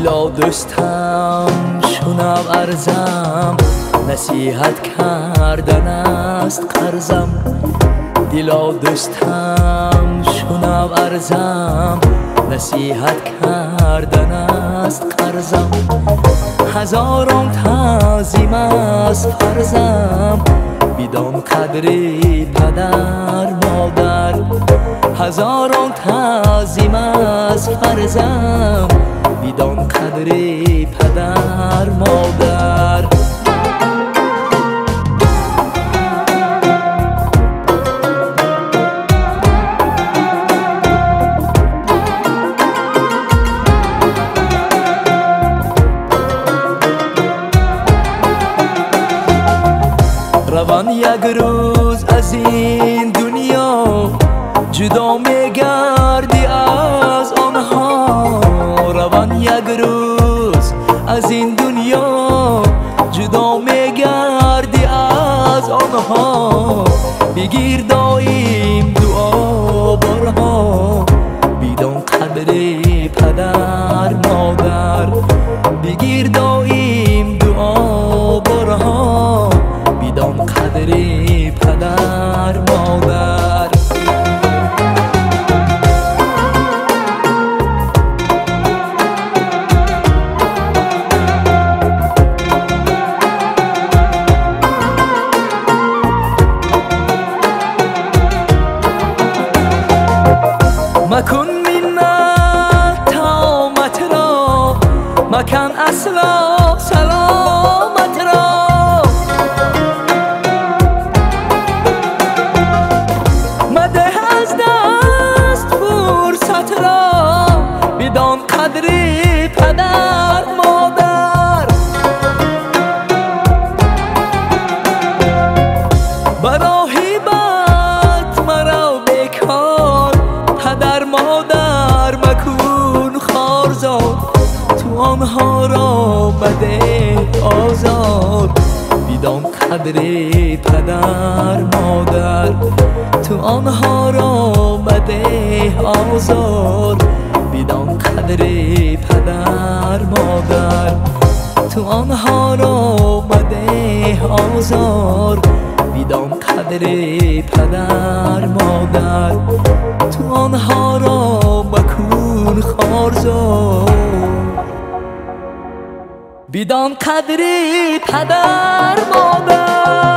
دیلا دوستم شنو ارزم، نصیحت کردن است قرضم. دیلا دوستم شنو ارزم، نصیحت کردن است قرضم. هزاران تعظیم از فرزم، بدان قدری پدر مادر. هزاران تعظیم از فرزم، بدان قدری پدر مادر. روان یک روز از این دنیا، جدا میگردی از آنها. روان یک روز از این دنیا، جدا میگردی از آنها. بگیر دایم دعا بارها، بدان قدر پدر مادر. بگیر دایم دعا بارها، بدان قدر پدر مادر. مکن منت طامت را، مکن اصلا سلامت را. مده از دست فرصت را، بدان قدری پدر مادر. برای بد مرا بیکار، پدر مادر مکن خارزار. تو آنها را بده آزار، بدان قدر پدر مادر. تو آنها را بده آزار، بدان قدر پدر مادر. تو آنها را بده آزار، بدان قدر پدر مادر. تو آنها را مکن خارزار، بدان قدر پدر مادر.